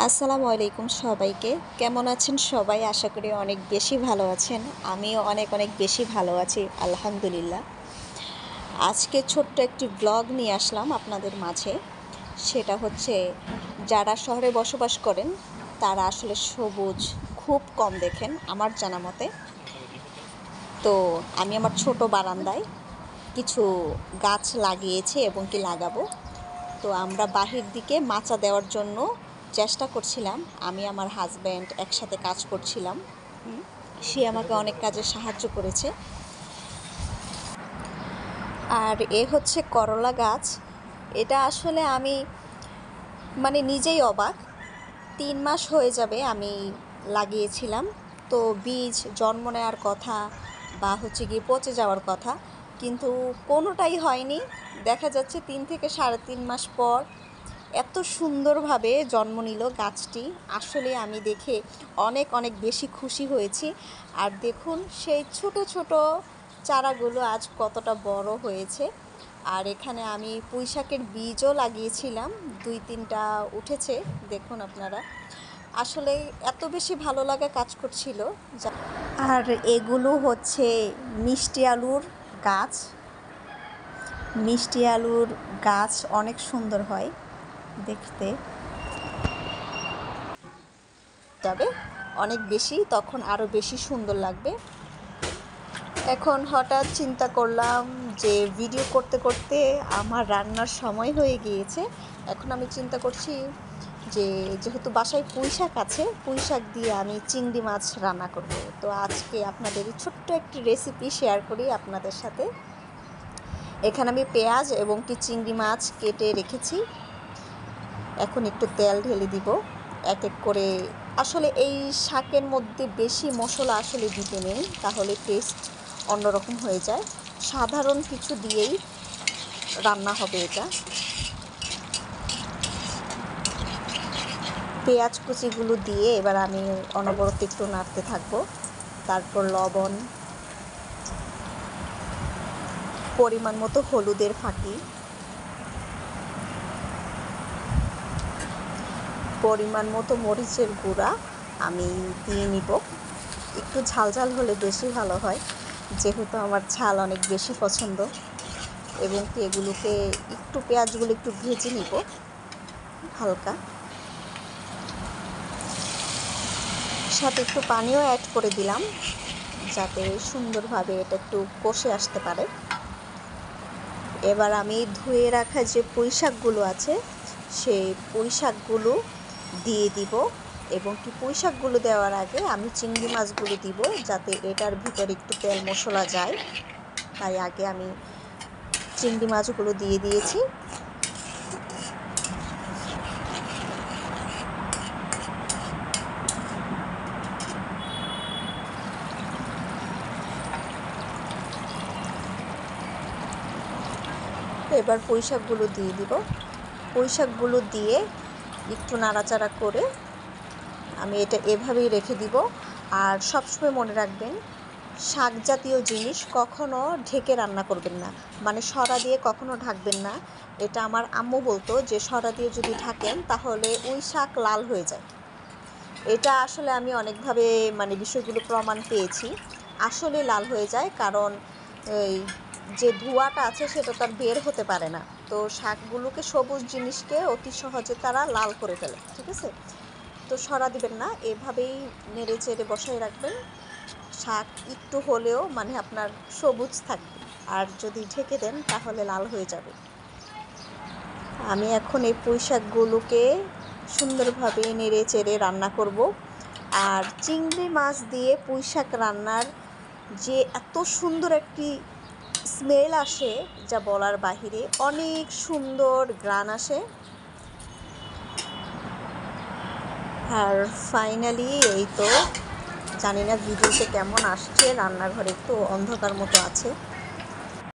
আসসালামু আলাইকুম সবাইকে। কেমন আছেন সবাই? আশা করি অনেক বেশি ভালো আছেন। আমিও অনেক বেশি ভালো আছি আলহামদুলিল্লাহ। আজকে ছোট্ট একটি ব্লগ নিয়ে আসলাম আপনাদের মাঝে। সেটা হচ্ছে যারা শহরে বসবাস করেন তারা আসলে সবুজ খুব কম দেখেন আমার জানা মতে। তো আমি আমার ছোট বারান্দায় কিছু গাছ লাগিয়েছি এবং কি লাগাবো। তো আমরা বাহির দিকে মাচা দেওয়ার জন্য চেষ্টা করছিলাম। আমি আমার হাজব্যান্ড একসাথে কাজ করছিলাম। সে আমাকে অনেক কাজে সাহায্য করেছে। আর এ হচ্ছে করলা গাছ। এটা আসলে আমি নিজেই অবাক। 3 মাস হয়ে যাবে আমি লাগিয়েছিলাম। তো বীজ জন্ম নেওয়ার কথা বা হচ্ছে গিয়ে পচে যাওয়ার কথা, কিন্তু কোনোটাই হয়নি। দেখা যাচ্ছে 3 থেকে 3.5 মাস পর এত সুন্দরভাবে জন্ম নিল গাছটি। আসলে আমি দেখে অনেক বেশি খুশি হয়েছি। আর দেখুন সেই ছোট ছোট চারাগুলো আজ কতটা বড় হয়েছে। আর এখানে আমি পুঁইশাকের বীজও লাগিয়েছিলাম, 2-3টা উঠেছে। দেখুন আপনারা, আসলে এত বেশি ভালো লাগা কাজ করছিল। আর এগুলো হচ্ছে মিষ্টি আলুর গাছ। মিষ্টি আলুর গাছ অনেক সুন্দর হয় দেখতে, যাবে অনেক বেশি, তখন আরও বেশি সুন্দর লাগবে। এখন হঠাৎ চিন্তা করলাম যে ভিডিও করতে করতে আমার রান্নার সময় হয়ে গিয়েছে। এখন আমি চিন্তা করছি যে যেহেতু বাসায় পুঁইশাক আছে, পুঁইশাক দিয়ে আমি চিংড়ি মাছ রান্না করব। তো আজকে আপনাদের ছোট্ট একটি রেসিপি শেয়ার করি আপনাদের সাথে। এখানে আমি পেঁয়াজ এবং কি চিংড়ি মাছ কেটে রেখেছি। এখন একটু তেল ঢেলে দিব এক এক করে। আসলে এই শাকের মধ্যে বেশি মশলা আসলে দিতে নেই, তাহলে টেস্ট অন্যরকম হয়ে যায়। সাধারণ কিছু দিয়েই রান্না হবে এটা। পেঁয়াজ কুচিগুলো দিয়ে এবার আমি অনবরত একটু নাড়তে থাকবো। তারপর লবণ, পরিমাণ মতো হলুদের ফাঁকি, পরিমাণ মতো মরিচের গুঁড়া আমি দিয়ে নিব। একটু ঝাল হলে বেশি ভালো হয়, যেহেতু আমার ঝাল অনেক বেশি পছন্দ। এবং এগুলোকে একটু পেঁয়াজগুলো একটু ভেজে নিব হালকা, সাথে একটু পানিও অ্যাড করে দিলাম যাতে সুন্দরভাবে এটা একটু কষে আসতে পারে। এবার আমি ধুয়ে রাখা যে পুঁইশাকগুলো আছে সেই পুঁইশাকগুলো দিয়ে দিব। এবং কি পুঁইশাকগুলো দেওয়ার আগে আমি চিংড়ি মাছগুলো দিব, যাতে এটার ভিতরে একটু তেল মশলা যায়। তাই আগে আমি চিংড়ি মাছগুলো দিয়ে দিয়েছি। এবার পুঁইশাকগুলো দিয়ে দিব। পুঁইশাকগুলো দিয়ে একটু নাড়াচাড়া করে আমি এটা এভাবেই রেখে দিব। আর সবসময় মনে রাখবেন, শাক জাতীয় জিনিস কখনো ঢেকে রান্না করবেন না, সরা দিয়ে কখনো ঢাকবেন না। এটা আমার আম্মু বলতো যে সরা দিয়ে যদি ঢাকেন তাহলে ওই শাক লাল হয়ে যায়। এটা আসলে আমি অনেকভাবে বিষয়গুলো প্রমাণ পেয়েছি। আসলে লাল হয়ে যায়, কারণ এই যে ধোঁয়াটা আছে সেটা তো আর বের হতে পারে না। তো শাকগুলোকে, সবুজ জিনিসকে অতি সহজে তারা লাল করে ফেলে। ঠিক আছে, তো সরা দিবেন না, এভাবেই নেড়ে চেড়ে বসায় রাখবেন। শাক একটু হলেও আপনার সবুজ থাকবে, আর যদি ঢেকে দেন তাহলে লাল হয়ে যাবে। আমি এখন এই পুঁইশাকগুলোকে সুন্দরভাবে নেড়ে চেড়ে রান্না করব। আর চিংড়ি মাছ দিয়ে পুঁইশাক রান্নার যে এত সুন্দর একটি স্মেল আসে যা বলার বাহিরে, অনেক সুন্দর ঘ্রাণ আসে। আর ফাইনালি এই তো, জানি না ভিডিওতে কেমন আসছে, রান্নাঘরে একটু অন্ধকার মতো আছে।